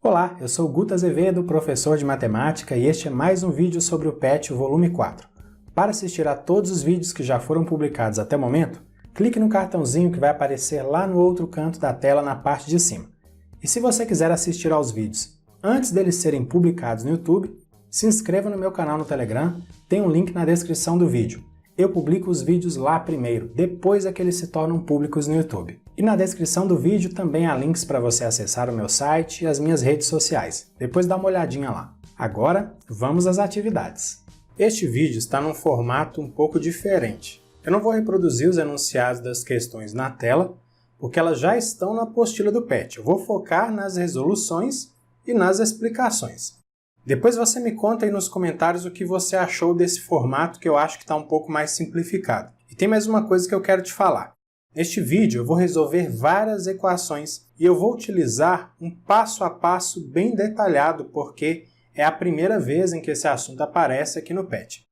Olá, eu sou Guto Azevedo, professor de matemática, e este é mais um vídeo sobre o PET volume 4. Para assistir a todos os vídeos que já foram publicados até o momento, clique no cartãozinho que vai aparecer lá no outro canto da tela na parte de cima. E se você quiser assistir aos vídeos antes deles serem publicados no YouTube, se inscreva no meu canal no Telegram, tem um link na descrição do vídeo. Eu publico os vídeos lá primeiro, depois é que eles se tornam públicos no YouTube. E na descrição do vídeo também há links para você acessar o meu site e as minhas redes sociais. Depois dá uma olhadinha lá. Agora, vamos às atividades. Este vídeo está num formato um pouco diferente. Eu não vou reproduzir os enunciados das questões na tela, porque elas já estão na apostila do PET. Eu vou focar nas resoluções e nas explicações. Depois você me conta aí nos comentários o que você achou desse formato, que eu acho que está um pouco mais simplificado. E tem mais uma coisa que eu quero te falar. Neste vídeo eu vou resolver várias equações e eu vou utilizar um passo a passo bem detalhado, porque é a primeira vez em que esse assunto aparece aqui no PET.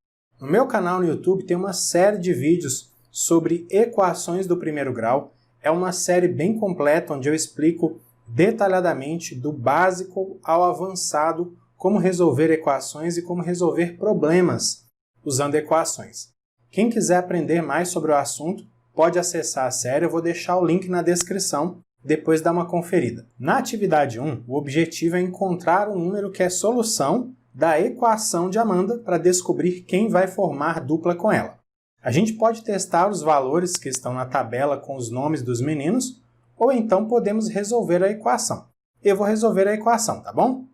No meu canal no YouTube tem uma série de vídeos sobre equações do primeiro grau. É uma série bem completa onde eu explico detalhadamente, do básico ao avançado, como resolver equações e como resolver problemas usando equações. Quem quiser aprender mais sobre o assunto, pode acessar a série, eu vou deixar o link na descrição, depois dá uma conferida. Na atividade 1, o objetivo é encontrar um número que é solução da equação de Amanda para descobrir quem vai formar dupla com ela. A gente pode testar os valores que estão na tabela com os nomes dos meninos, ou então podemos resolver a equação. Eu vou resolver a equação, tá bom?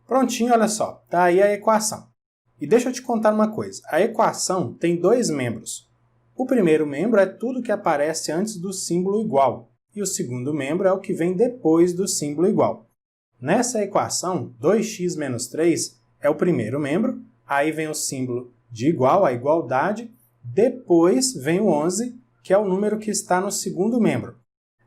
Prontinho, olha só, tá aí a equação. E deixa eu te contar uma coisa, a equação tem dois membros. O primeiro membro é tudo que aparece antes do símbolo igual, e o segundo membro é o que vem depois do símbolo igual. Nessa equação, 2x menos 3 é o primeiro membro, aí vem o símbolo de igual, a igualdade, depois vem o 11, que é o número que está no segundo membro.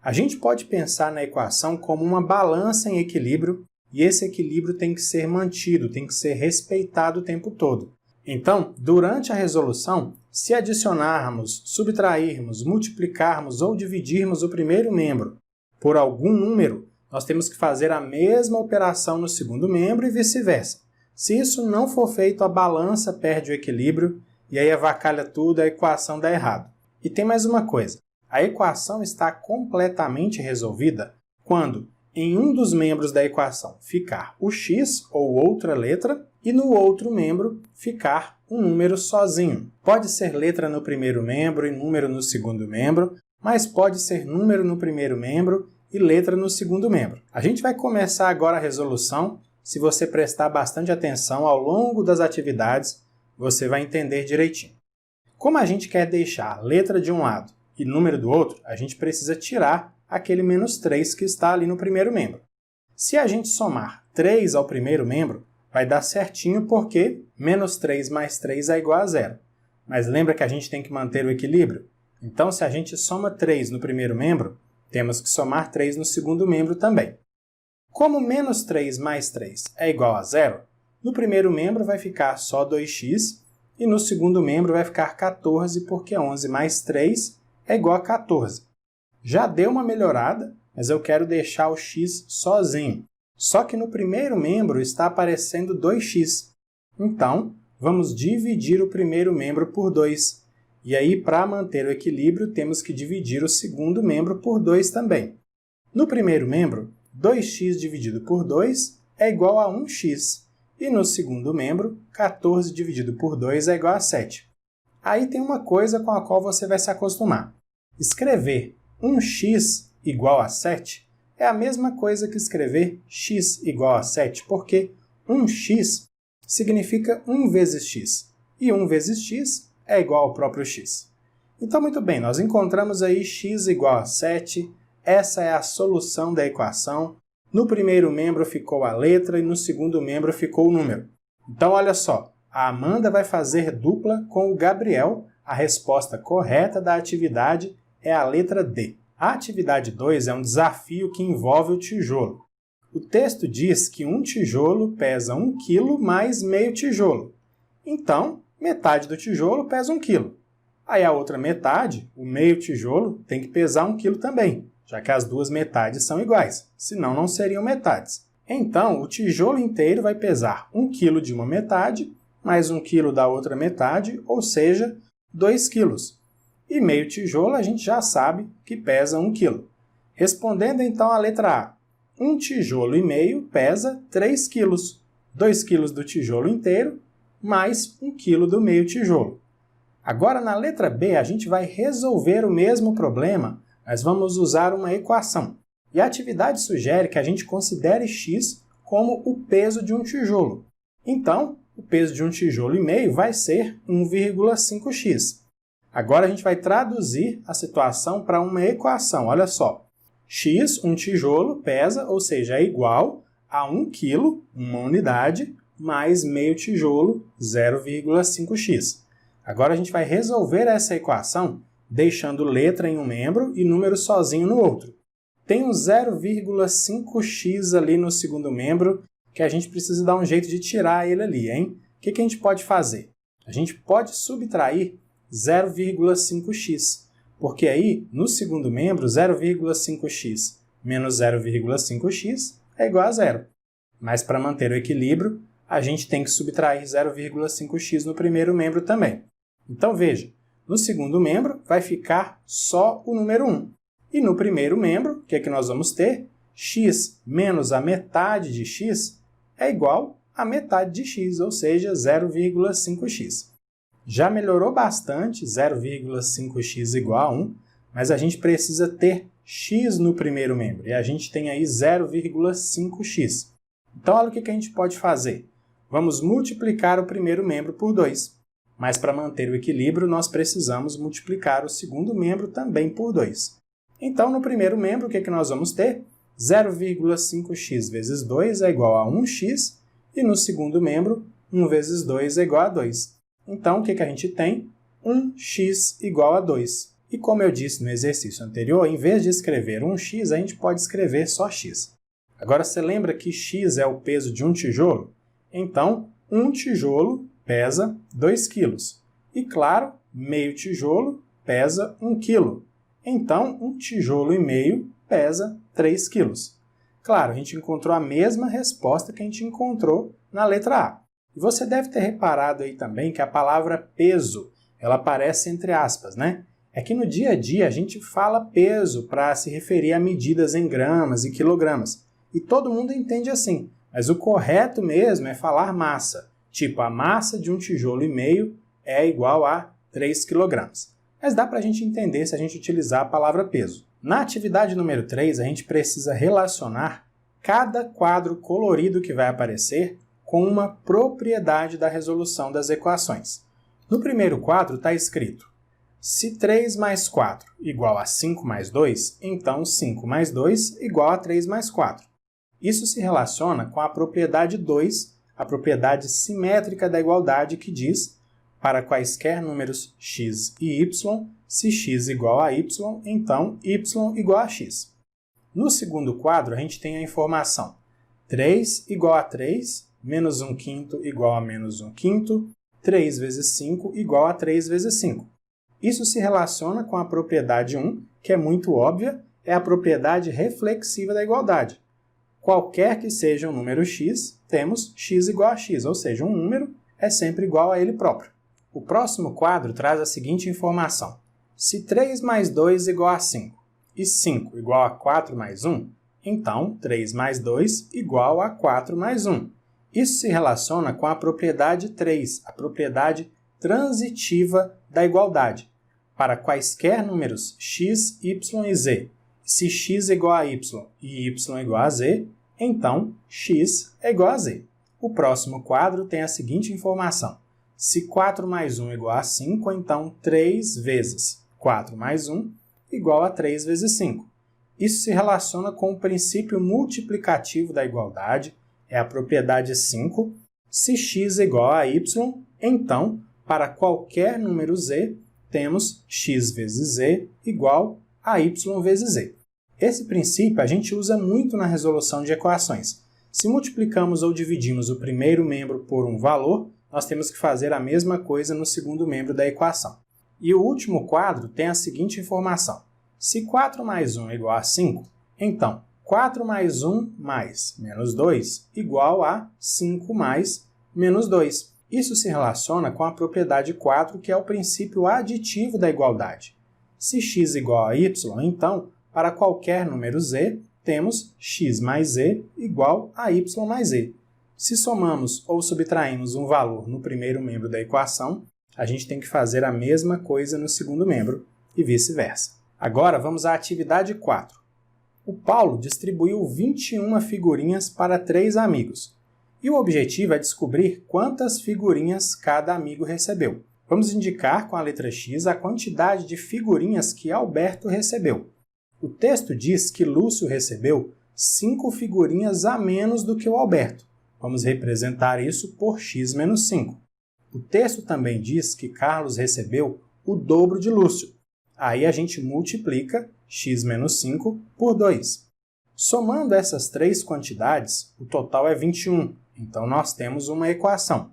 A gente pode pensar na equação como uma balança em equilíbrio, e esse equilíbrio tem que ser mantido, tem que ser respeitado o tempo todo. Então, durante a resolução, se adicionarmos, subtrairmos, multiplicarmos ou dividirmos o primeiro membro por algum número, nós temos que fazer a mesma operação no segundo membro e vice-versa. Se isso não for feito, a balança perde o equilíbrio e aí avacalha tudo, a equação dá errado. E tem mais uma coisa, a equação está completamente resolvida quando em um dos membros da equação ficar o x ou outra letra e no outro membro ficar um número sozinho. Pode ser letra no primeiro membro e número no segundo membro, mas pode ser número no primeiro membro e letra no segundo membro. A gente vai começar agora a resolução. Se você prestar bastante atenção ao longo das atividades, você vai entender direitinho. Como a gente quer deixar letra de um lado e número do outro, a gente precisa tirar aquele menos 3 que está ali no primeiro membro. Se a gente somar 3 ao primeiro membro, vai dar certinho porque menos 3 mais 3 é igual a 0. Mas lembra que a gente tem que manter o equilíbrio? Então, se a gente soma 3 no primeiro membro, temos que somar 3 no segundo membro também. Como menos 3 mais 3 é igual a 0, no primeiro membro vai ficar só 2x e no segundo membro vai ficar 14 porque 11 mais 3 é igual a 14. Já deu uma melhorada, mas eu quero deixar o x sozinho. Só que no primeiro membro está aparecendo 2x. Então, vamos dividir o primeiro membro por 2. E aí, para manter o equilíbrio, temos que dividir o segundo membro por 2 também. No primeiro membro, 2x dividido por 2 é igual a 1x. E no segundo membro, 14 dividido por 2 é igual a 7. Aí tem uma coisa com a qual você vai se acostumar. Escrever 1x igual a 7 é a mesma coisa que escrever x igual a 7, porque 1x significa 1 vezes x, e 1 vezes x é igual ao próprio x. Então, muito bem, nós encontramos aí x igual a 7, essa é a solução da equação. No primeiro membro ficou a letra e no segundo membro ficou o número. Então, olha só, a Amanda vai fazer dupla com o Gabriel. A resposta correta da atividade é a letra D. A atividade 2 é um desafio que envolve o tijolo. O texto diz que um tijolo pesa 1 kg mais meio tijolo. Então, metade do tijolo pesa 1 kg. Aí a outra metade, o meio tijolo, tem que pesar 1 kg também, já que as duas metades são iguais, senão não seriam metades. Então, o tijolo inteiro vai pesar 1 kg de uma metade, mais 1 kg da outra metade, ou seja, 2 kg. E meio tijolo a gente já sabe que pesa 1 kg. Respondendo então à letra A, 1 tijolo e meio pesa 3 kg. 2 kg do tijolo inteiro, mais 1 kg do meio tijolo. Agora, na letra B, a gente vai resolver o mesmo problema, mas vamos usar uma equação. E a atividade sugere que a gente considere x como o peso de um tijolo. Então, o peso de um tijolo e meio vai ser 1,5x. Agora, a gente vai traduzir a situação para uma equação. Olha só, x, um tijolo, pesa, ou seja, é igual a 1 kg, uma unidade, mais meio tijolo, 0,5x. Agora, a gente vai resolver essa equação deixando letra em um membro e número sozinho no outro. Tem um 0,5x ali no segundo membro que a gente precisa dar um jeito de tirar ele ali, hein? O que a gente pode fazer? A gente pode subtrair 0,5x, porque aí, no segundo membro, 0,5x menos 0,5x é igual a zero. Mas para manter o equilíbrio, a gente tem que subtrair 0,5x no primeiro membro também. Então veja, no segundo membro vai ficar só o número 1. E no primeiro membro, o que é que nós vamos ter? X menos a metade de x é igual a metade de x, ou seja, 0,5x. Já melhorou bastante, 0,5x igual a 1, mas a gente precisa ter x no primeiro membro, e a gente tem aí 0,5x. Então, olha o que a gente pode fazer. Vamos multiplicar o primeiro membro por 2, mas para manter o equilíbrio, nós precisamos multiplicar o segundo membro também por 2. Então, no primeiro membro, o que nós vamos ter? 0,5x vezes 2 é igual a 1x, e no segundo membro, 1 vezes 2 é igual a 2. Então, o que a gente tem? 1x igual a 2. E como eu disse no exercício anterior, em vez de escrever 1x, a gente pode escrever só x. Agora, você lembra que x é o peso de um tijolo? Então, um tijolo pesa 2 kg. E, claro, meio tijolo pesa 1 kg. Então, um tijolo e meio pesa 3 kg. Claro, a gente encontrou a mesma resposta que a gente encontrou na letra A. E você deve ter reparado aí também que a palavra peso, ela aparece entre aspas, né? É que no dia a dia a gente fala peso para se referir a medidas em gramas e quilogramas. E todo mundo entende assim. Mas o correto mesmo é falar massa. Tipo, a massa de um tijolo e meio é igual a 3 kg. Mas dá para a gente entender se a gente utilizar a palavra peso. Na atividade número 3, a gente precisa relacionar cada quadro colorido que vai aparecer com uma propriedade da resolução das equações. No primeiro quadro está escrito: se 3 mais 4 igual a 5 mais 2, então 5 mais 2 igual a 3 mais 4. Isso se relaciona com a propriedade 2, a propriedade simétrica da igualdade que diz: para quaisquer números x e y, se x igual a y, então y igual a x. No segundo quadro, a gente tem a informação 3 igual a 3, menos 1/5 igual a menos 1/5, 3 vezes 5 igual a 3 vezes 5. Isso se relaciona com a propriedade 1, que é muito óbvia, é a propriedade reflexiva da igualdade. Qualquer que seja um número x, temos x igual a x, ou seja, um número é sempre igual a ele próprio. O próximo quadro traz a seguinte informação: se 3 mais 2 igual a 5 e 5 igual a 4 mais 1, então 3 mais 2 igual a 4 mais 1. Isso se relaciona com a propriedade 3, a propriedade transitiva da igualdade. Para quaisquer números x, y e z, se x é igual a y e y é igual a z, então x é igual a z. O próximo quadro tem a seguinte informação: se 4 mais 1 igual a 5, então 3 vezes 4 mais 1 igual a 3 vezes 5. Isso se relaciona com o princípio multiplicativo da igualdade, é a propriedade 5. Se x é igual a y, então, para qualquer número z, temos x vezes z igual a y vezes z. Esse princípio a gente usa muito na resolução de equações. Se multiplicamos ou dividimos o primeiro membro por um valor, nós temos que fazer a mesma coisa no segundo membro da equação. E o último quadro tem a seguinte informação: se 4 mais 1 é igual a 5, então 4 mais 1 mais menos 2 igual a 5 mais menos 2. Isso se relaciona com a propriedade 4, que é o princípio aditivo da igualdade. Se x igual a y, então, para qualquer número z, temos x mais z igual a y mais z. Se somamos ou subtraímos um valor no primeiro membro da equação, a gente tem que fazer a mesma coisa no segundo membro e vice-versa. Agora vamos à atividade 4. O Paulo distribuiu 21 figurinhas para 3 amigos. E o objetivo é descobrir quantas figurinhas cada amigo recebeu. Vamos indicar com a letra X a quantidade de figurinhas que Alberto recebeu. O texto diz que Lúcio recebeu 5 figurinhas a menos do que o Alberto. Vamos representar isso por x menos 5. O texto também diz que Carlos recebeu o dobro de Lúcio. Aí a gente multiplica x menos 5 por 2. Somando essas três quantidades, o total é 21. Então, nós temos uma equação.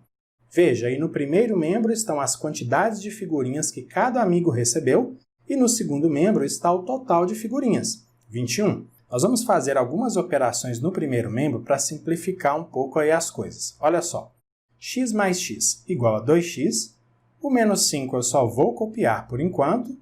Veja, aí no primeiro membro estão as quantidades de figurinhas que cada amigo recebeu e no segundo membro está o total de figurinhas, 21. Nós vamos fazer algumas operações no primeiro membro para simplificar um pouco aí as coisas. Olha só, x mais x igual a 2x, o menos 5 eu só vou copiar por enquanto,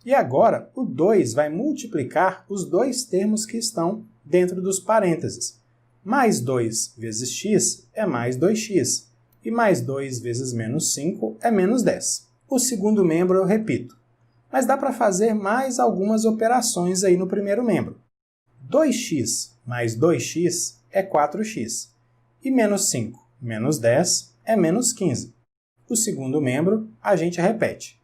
e agora o 2 vai multiplicar os dois termos que estão dentro dos parênteses. Mais 2 vezes x é mais 2x, e mais 2 vezes menos 5 é menos 10. O segundo membro eu repito, mas dá para fazer mais algumas operações aí no primeiro membro. 2x mais 2x é 4x, e menos 5 menos 10 é menos 15. O segundo membro a gente repete.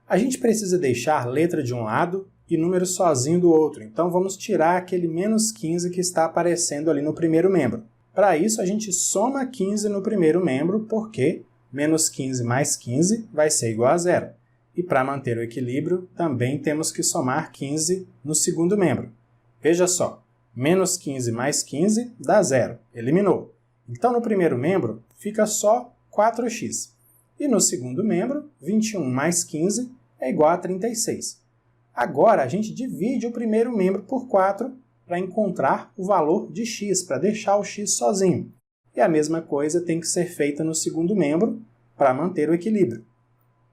A gente precisa deixar letra de um lado e número sozinho do outro, então vamos tirar aquele menos 15 que está aparecendo ali no primeiro membro. Para isso, a gente soma 15 no primeiro membro, porque menos 15 mais 15 vai ser igual a 0. E para manter o equilíbrio, também temos que somar 15 no segundo membro. Veja só, menos 15 mais 15 dá 0, eliminou. Então, no primeiro membro, fica só 4x. E no segundo membro, 21 mais 15 é igual a 36. Agora, a gente divide o primeiro membro por 4 para encontrar o valor de x, para deixar o x sozinho. E a mesma coisa tem que ser feita no segundo membro para manter o equilíbrio.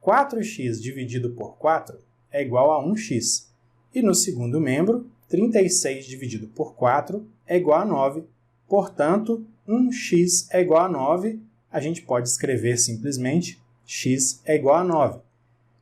4x dividido por 4 é igual a 1x. E no segundo membro, 36 dividido por 4 é igual a 9. Portanto, 1x é igual a 9. A gente pode escrever simplesmente x é igual a 9.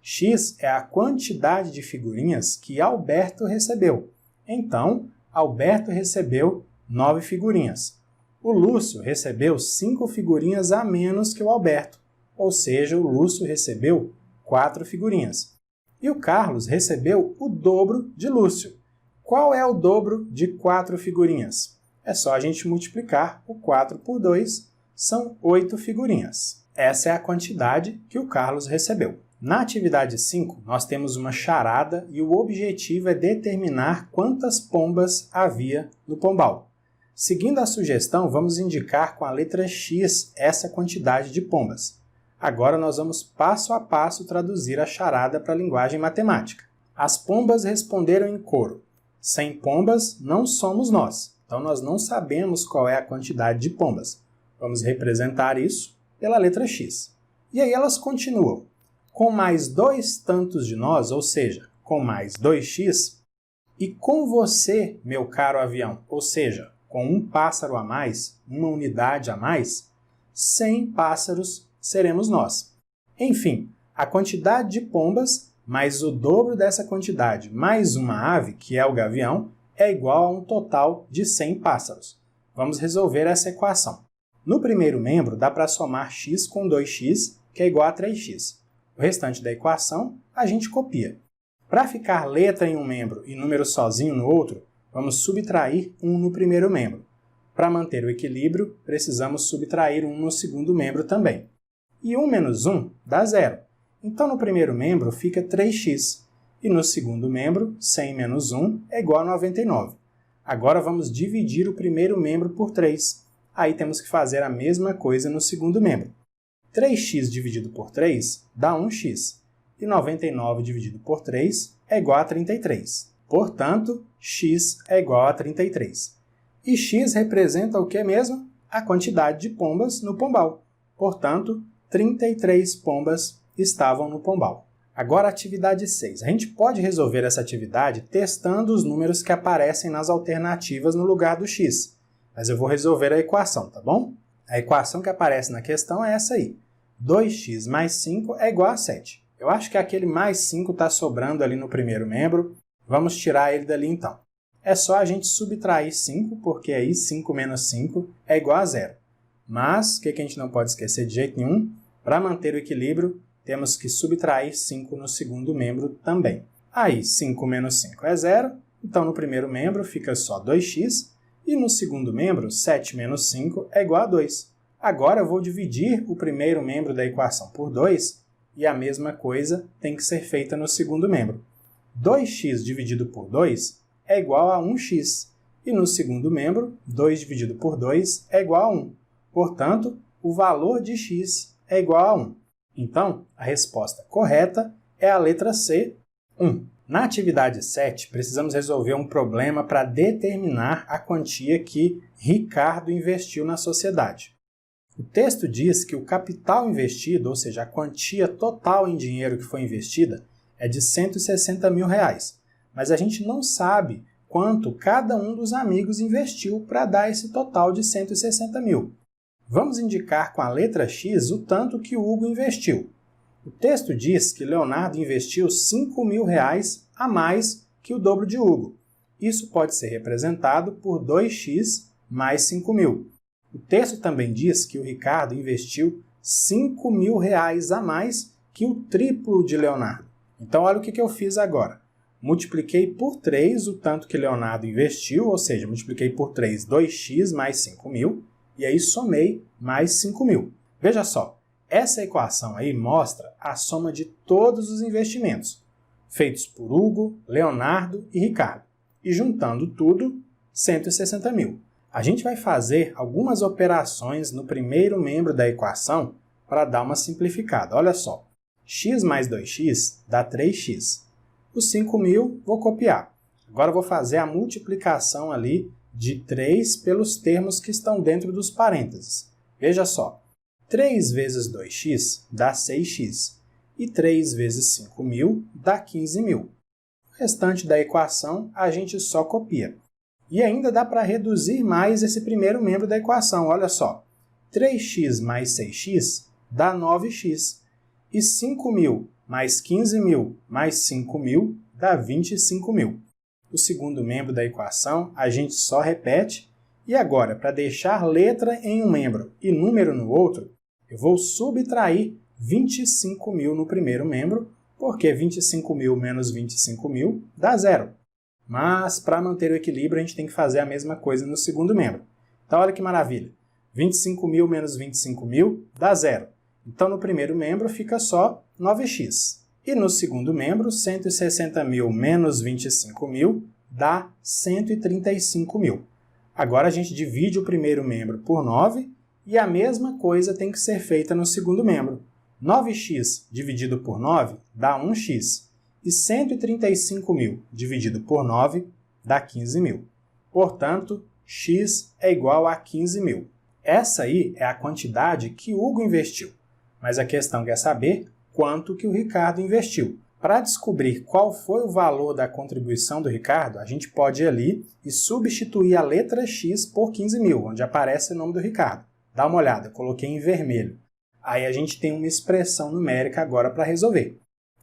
X é a quantidade de figurinhas que Alberto recebeu. Então, Alberto recebeu 9 figurinhas. O Lúcio recebeu 5 figurinhas a menos que o Alberto, ou seja, o Lúcio recebeu 4 figurinhas. E o Carlos recebeu o dobro de Lúcio. Qual é o dobro de 4 figurinhas? É só a gente multiplicar o 4 por 2, são 8 figurinhas. Essa é a quantidade que o Carlos recebeu. Na atividade 5, nós temos uma charada e o objetivo é determinar quantas pombas havia no pombal. Seguindo a sugestão, vamos indicar com a letra X essa quantidade de pombas. Agora nós vamos passo a passo traduzir a charada para a linguagem matemática. As pombas responderam em coro. Sem pombas não somos nós, então nós não sabemos qual é a quantidade de pombas. Vamos representar isso pela letra X. E aí elas continuam. Com mais 2 tantos de nós, ou seja, com mais 2x, e com você, meu caro avião, ou seja, com um pássaro a mais, uma unidade a mais, 100 pássaros seremos nós. Enfim, a quantidade de pombas mais o dobro dessa quantidade mais uma ave, que é o gavião, é igual a um total de 100 pássaros. Vamos resolver essa equação. No primeiro membro, dá para somar x com 2x, que é igual a 3x. O restante da equação a gente copia. Para ficar letra em um membro e número sozinho no outro, vamos subtrair 1 no primeiro membro. Para manter o equilíbrio, precisamos subtrair 1 no segundo membro também. E 1 menos 1 dá 0. Então, no primeiro membro fica 3x. E no segundo membro, 100 menos 1 é igual a 99. Agora vamos dividir o primeiro membro por 3. Aí temos que fazer a mesma coisa no segundo membro. 3x dividido por 3 dá 1x, e 99 dividido por 3 é igual a 33. Portanto, x é igual a 33. E x representa o que mesmo? A quantidade de pombas no pombal. Portanto, 33 pombas estavam no pombal. Agora, a atividade 6. A gente pode resolver essa atividade testando os números que aparecem nas alternativas no lugar do x. Mas eu vou resolver a equação, tá bom? A equação que aparece na questão é essa aí. 2x mais 5 é igual a 7. Eu acho que aquele mais 5 está sobrando ali no primeiro membro. Vamos tirar ele dali então. É só a gente subtrair 5, porque aí 5 menos 5 é igual a 0. Mas, o que a gente não pode esquecer de jeito nenhum? Para manter o equilíbrio, temos que subtrair 5 no segundo membro também. Aí, 5 menos 5 é 0, então no primeiro membro fica só 2x, e no segundo membro, 7 menos 5 é igual a 2. Agora eu vou dividir o primeiro membro da equação por 2, e a mesma coisa tem que ser feita no segundo membro. 2x dividido por 2 é igual a 1x, e no segundo membro, 2 dividido por 2 é igual a 1. Portanto, o valor de x é igual a 1. Então, a resposta correta é a letra C, 1. Na atividade 7, precisamos resolver um problema para determinar a quantia que Ricardo investiu na sociedade. O texto diz que o capital investido, ou seja, a quantia total em dinheiro que foi investida, é de R$ 160 mil, mas a gente não sabe quanto cada um dos amigos investiu para dar esse total de 160 mil. Vamos indicar com a letra X o tanto que o Hugo investiu. O texto diz que Leonardo investiu R$ 5 mil a mais que o dobro de Hugo. Isso pode ser representado por 2x mais 5 mil. O texto também diz que o Ricardo investiu R$ 5 mil a mais que o triplo de Leonardo. Então, olha o que eu fiz agora. Multipliquei por 3 o tanto que Leonardo investiu, ou seja, multipliquei por 3 2x mais 5 mil, e aí somei mais 5 mil. Veja só, essa equação aí mostra a soma de todos os investimentos, feitos por Hugo, Leonardo e Ricardo. E juntando tudo, 160 mil. A gente vai fazer algumas operações no primeiro membro da equação para dar uma simplificada. Olha só, x mais 2x dá 3x. Os 5 mil vou copiar. Agora vou fazer a multiplicação ali de 3 pelos termos que estão dentro dos parênteses. Veja só, 3 vezes 2x dá 6x, e 3 vezes 5 mil dá 15 mil. O restante da equação a gente só copia. E ainda dá para reduzir mais esse primeiro membro da equação. Olha só, 3x mais 6x dá 9x, e 5 mil mais 15 mil mais 5 mil dá 25 mil. O segundo membro da equação a gente só repete. E agora, para deixar letra em um membro e número no outro, eu vou subtrair 25 mil no primeiro membro, porque 25 mil menos 25 mil dá zero. Mas, para manter o equilíbrio, a gente tem que fazer a mesma coisa no segundo membro. Então, olha que maravilha. 25 mil menos 25 mil dá zero. Então, no primeiro membro fica só 9x. E no segundo membro, 160 mil menos 25 mil dá 135 mil. Agora a gente divide o primeiro membro por 9 e a mesma coisa tem que ser feita no segundo membro. 9x dividido por 9 dá 1x. E 135 mil dividido por 9 dá 15 mil. Portanto, x é igual a 15 mil. Essa aí é a quantidade que Hugo investiu. Mas a questão quer saber quanto que o Ricardo investiu. Para descobrir qual foi o valor da contribuição do Ricardo, a gente pode ir ali e substituir a letra X por 15 mil, onde aparece o nome do Ricardo. Dá uma olhada, eu coloquei em vermelho. Aí a gente tem uma expressão numérica agora para resolver.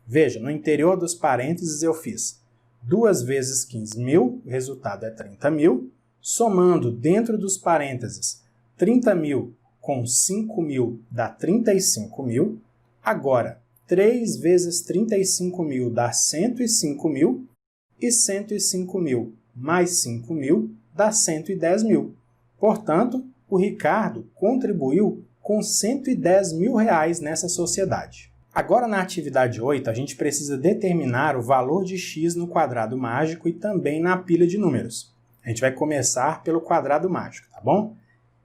Veja, no interior dos parênteses eu fiz 2 vezes 15 mil, o resultado é 30 mil, somando dentro dos parênteses 30 mil com 5 mil dá 35 mil, agora 3 vezes 35 mil dá 105 mil, e 105 mil mais 5 mil dá 110 mil. Portanto, o Ricardo contribuiu com 110 mil reais nessa sociedade. Agora, na atividade 8, a gente precisa determinar o valor de x no quadrado mágico e também na pilha de números. A gente vai começar pelo quadrado mágico, tá bom?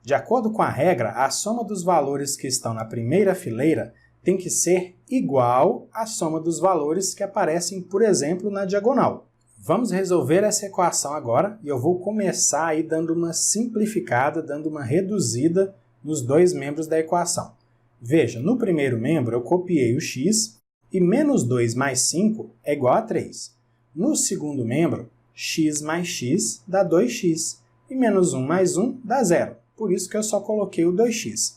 De acordo com a regra, a soma dos valores que estão na primeira fileira tem que ser igual à soma dos valores que aparecem, por exemplo, na diagonal. Vamos resolver essa equação agora e eu vou começar aí dando uma simplificada, dando uma reduzida nos dois membros da equação. Veja, no primeiro membro eu copiei o x e menos 2 mais 5 é igual a 3. No segundo membro, x mais x dá 2x e menos 1 mais 1 dá 0. Por isso que eu só coloquei o 2x.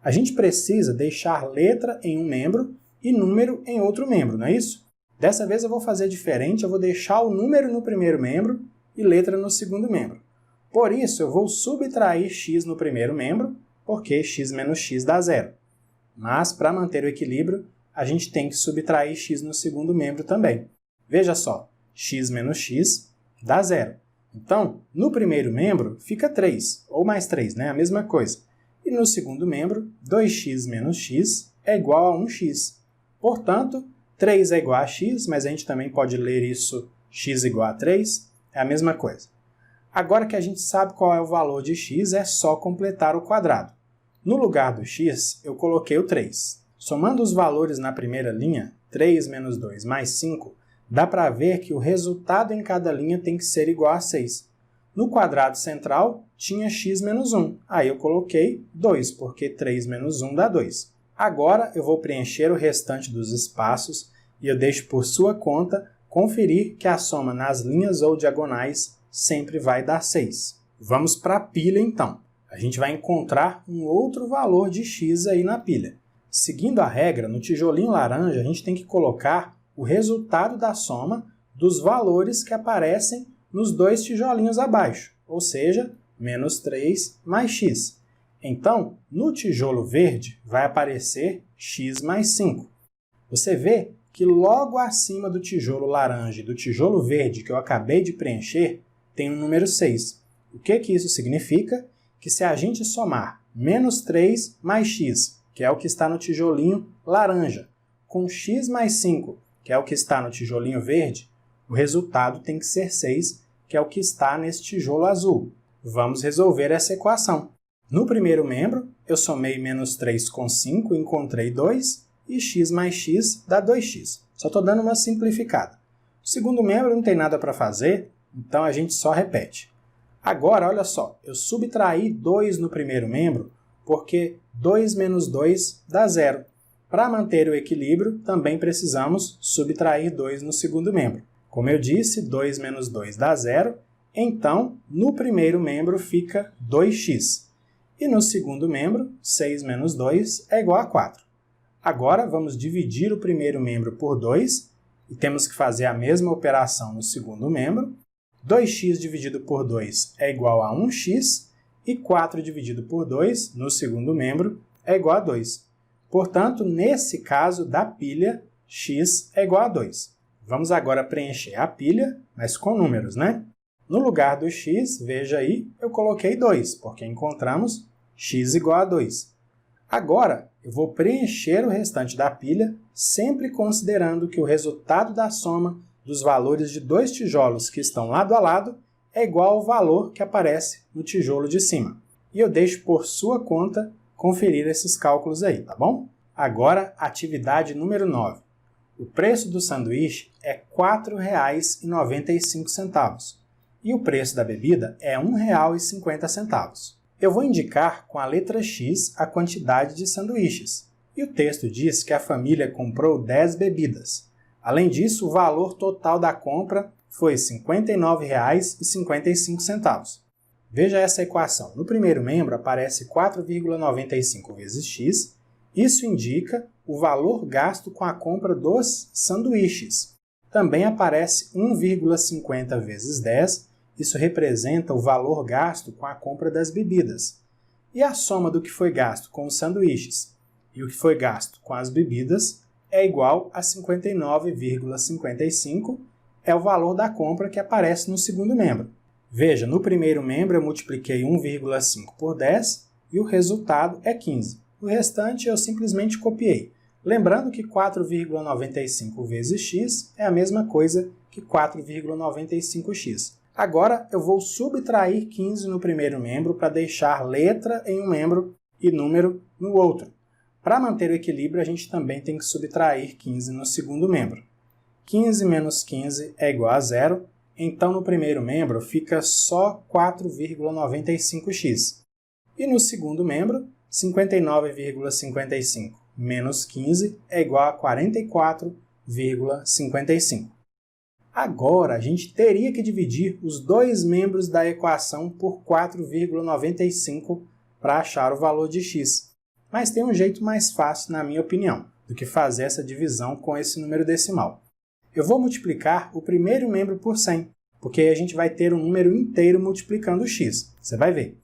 A gente precisa deixar letra em um membro e número em outro membro, não é isso? Dessa vez eu vou fazer diferente, eu vou deixar o número no primeiro membro e letra no segundo membro. Por isso, eu vou subtrair x no primeiro membro, porque x menos x dá 0. Mas, para manter o equilíbrio, a gente tem que subtrair x no segundo membro também. Veja só, x menos x dá 0. Então, no primeiro membro fica 3, ou mais 3, né? A mesma coisa. E no segundo membro, 2x menos x é igual a 1x. Portanto, 3 é igual a x, mas a gente também pode ler isso x igual a 3, é a mesma coisa. Agora que a gente sabe qual é o valor de x, é só completar o quadrado. No lugar do x, eu coloquei o 3. Somando os valores na primeira linha, 3 menos 2 mais 5, dá para ver que o resultado em cada linha tem que ser igual a 6. No quadrado central, tinha x menos 1. Aí eu coloquei 2, porque 3 menos 1 dá 2. Agora eu vou preencher o restante dos espaços e eu deixo por sua conta conferir que a soma nas linhas ou diagonais sempre vai dar 6. Vamos para a pilha então. A gente vai encontrar um outro valor de x aí na pilha. Seguindo a regra, no tijolinho laranja a gente tem que colocar o resultado da soma dos valores que aparecem nos dois tijolinhos abaixo, ou seja, menos 3 mais x. Então, no tijolo verde vai aparecer x mais 5. Você vê que logo acima do tijolo laranja e do tijolo verde que eu acabei de preencher, tem o número 6. O que isso significa? Que se a gente somar menos 3 mais x, que é o que está no tijolinho laranja, com x mais 5, que é o que está no tijolinho verde, o resultado tem que ser 6, que é o que está nesse tijolo azul. Vamos resolver essa equação. No primeiro membro, eu somei menos 3 com 5, encontrei 2, e x mais x dá 2x. Só estou dando uma simplificada. O segundo membro não tem nada para fazer, então a gente só repete. Agora, olha só, eu subtraí 2 no primeiro membro, porque 2 menos 2 dá 0. Para manter o equilíbrio, também precisamos subtrair 2 no segundo membro. Como eu disse, 2 menos 2 dá 0, então, no primeiro membro fica 2x. E no segundo membro, 6 menos 2 é igual a 4. Agora, vamos dividir o primeiro membro por 2 e temos que fazer a mesma operação no segundo membro. 2x dividido por 2 é igual a 1x e 4 dividido por 2, no segundo membro, é igual a 2. Portanto, nesse caso da pilha, x é igual a 2. Vamos agora preencher a pilha, mas com números, né? No lugar do x, veja aí, eu coloquei 2, porque encontramos x igual a 2. Agora, eu vou preencher o restante da pilha, sempre considerando que o resultado da soma dos valores de dois tijolos que estão lado a lado é igual ao valor que aparece no tijolo de cima. E eu deixo por sua conta conferir esses cálculos aí, tá bom? Agora, atividade número 9. O preço do sanduíche é R$ 4,95. E o preço da bebida é R$ 1,50. Eu vou indicar com a letra X a quantidade de sanduíches. E o texto diz que a família comprou 10 bebidas. Além disso, o valor total da compra foi R$ 59,55. Veja essa equação. No primeiro membro aparece 4,95 vezes x. Isso indica o valor gasto com a compra dos sanduíches. Também aparece 1,50 vezes 10. Isso representa o valor gasto com a compra das bebidas. E a soma do que foi gasto com os sanduíches e o que foi gasto com as bebidas é igual a 59,55, é o valor da compra que aparece no segundo membro. Veja, no primeiro membro eu multipliquei 1,5 por 10 e o resultado é 15. O restante eu simplesmente copiei. Lembrando que 4,95 vezes x é a mesma coisa que 4,95x. Agora eu vou subtrair 15 no primeiro membro para deixar letra em um membro e número no outro. Para manter o equilíbrio, a gente também tem que subtrair 15 no segundo membro. 15 menos 15 é igual a 0, então no primeiro membro fica só 4,95x. E no segundo membro, 59,55 menos 15 é igual a 44,55. Agora, a gente teria que dividir os dois membros da equação por 4,95 para achar o valor de x. Mas tem um jeito mais fácil, na minha opinião, do que fazer essa divisão com esse número decimal. Eu vou multiplicar o primeiro membro por 100, porque aí a gente vai ter um número inteiro multiplicando o x. Você vai ver.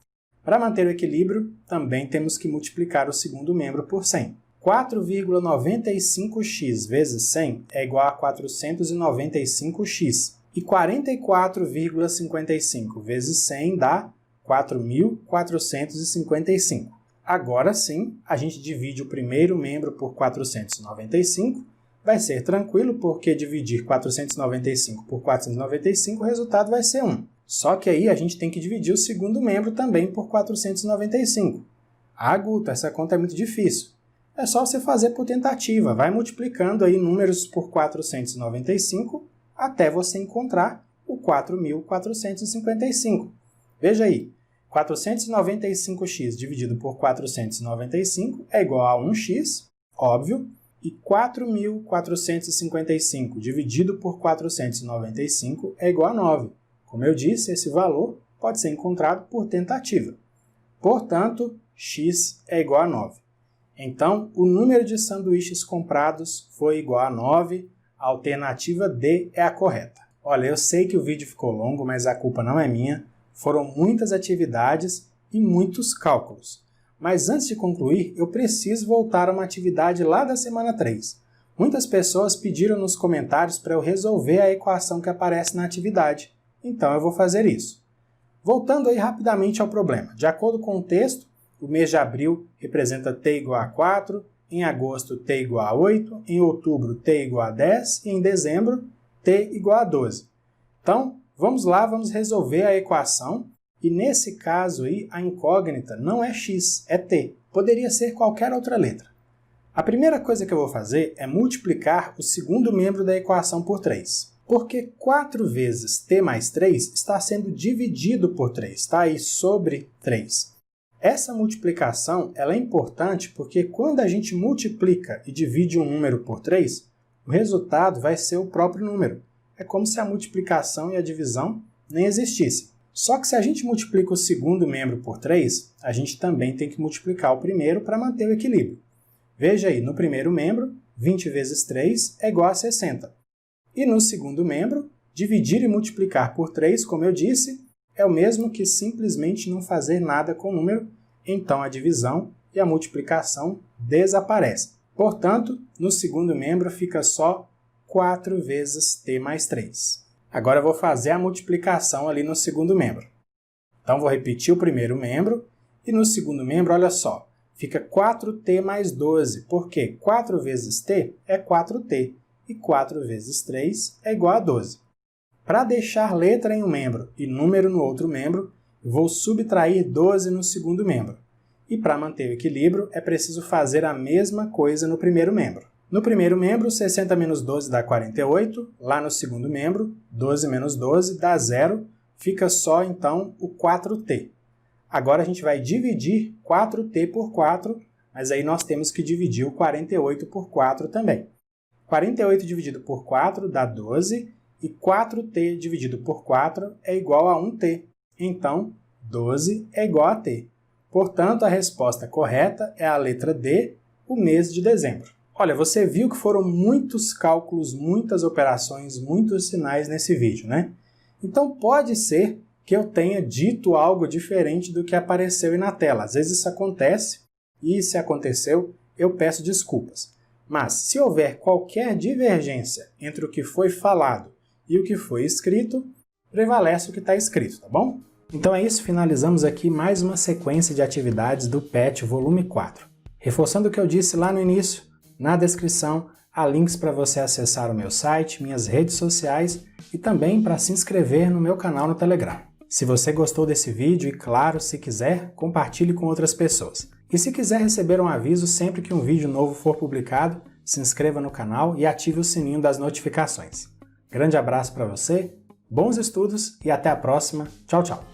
Para manter o equilíbrio, também temos que multiplicar o segundo membro por 100. 4,95x vezes 100 é igual a 495x. E 44,55 vezes 100 dá 4.455. Agora sim, a gente divide o primeiro membro por 495. Vai ser tranquilo, porque dividir 495 por 495, o resultado vai ser 1. Só que aí a gente tem que dividir o segundo membro também por 495. Ah, Guto, essa conta é muito difícil. É só você fazer por tentativa, vai multiplicando aí números por 495 até você encontrar o 4.455. Veja aí, 495x dividido por 495 é igual a 1x, óbvio, e 4.455 dividido por 495 é igual a 9. Como eu disse, esse valor pode ser encontrado por tentativa. Portanto, x é igual a 9. Então, o número de sanduíches comprados foi igual a 9, a alternativa D é a correta. Olha, eu sei que o vídeo ficou longo, mas a culpa não é minha. Foram muitas atividades e muitos cálculos. Mas antes de concluir, eu preciso voltar a uma atividade lá da semana 3. Muitas pessoas pediram nos comentários para eu resolver a equação que aparece na atividade. Então eu vou fazer isso. Voltando aí rapidamente ao problema. De acordo com o texto, o mês de abril representa t igual a 4, em agosto t igual a 8, em outubro t igual a 10 e em dezembro t igual a 12. Então, vamos lá, vamos resolver a equação. E nesse caso aí, a incógnita não é x, é t. Poderia ser qualquer outra letra. A primeira coisa que eu vou fazer é multiplicar o segundo membro da equação por 3. Porque 4 vezes t mais 3 está sendo dividido por 3, está aí sobre 3. Essa multiplicação ela é importante porque quando a gente multiplica e divide um número por 3, o resultado vai ser o próprio número. É como se a multiplicação e a divisão nem existissem. Só que se a gente multiplica o segundo membro por 3, a gente também tem que multiplicar o primeiro para manter o equilíbrio. Veja aí, no primeiro membro, 20 vezes 3 é igual a 60. E no segundo membro, dividir e multiplicar por 3, como eu disse, é o mesmo que simplesmente não fazer nada com o número, então a divisão e a multiplicação desaparecem. Portanto, no segundo membro fica só 4 vezes t mais 3. Agora eu vou fazer a multiplicação ali no segundo membro. Então vou repetir o primeiro membro, e no segundo membro, olha só, fica 4t mais 12, porque 4 vezes t é 4t, e 4 vezes 3 é igual a 12. Para deixar letra em um membro e número no outro membro, eu vou subtrair 12 no segundo membro. E para manter o equilíbrio, é preciso fazer a mesma coisa no primeiro membro. No primeiro membro, 60 menos 12 dá 48. Lá no segundo membro, 12 menos 12 dá 0. Fica só, então, o 4t. Agora a gente vai dividir 4t por 4, mas aí nós temos que dividir o 48 por 4 também. 48 dividido por 4 dá 12. E 4t dividido por 4 é igual a 1t. Então, 12 é igual a t. Portanto, a resposta correta é a letra D, o mês de dezembro. Olha, você viu que foram muitos cálculos, muitas operações, muitos sinais nesse vídeo, né? Então, pode ser que eu tenha dito algo diferente do que apareceu aí na tela. Às vezes isso acontece, e se aconteceu, eu peço desculpas. Mas, se houver qualquer divergência entre o que foi falado e o que foi escrito, prevalece o que está escrito, tá bom? Então é isso, finalizamos aqui mais uma sequência de atividades do PET volume 4. Reforçando o que eu disse lá no início, na descrição há links para você acessar o meu site, minhas redes sociais e também para se inscrever no meu canal no Telegram. Se você gostou desse vídeo e, claro, se quiser, compartilhe com outras pessoas. E se quiser receber um aviso sempre que um vídeo novo for publicado, se inscreva no canal e ative o sininho das notificações. Grande abraço para você, Bons estudos e até a próxima. Tchau, tchau!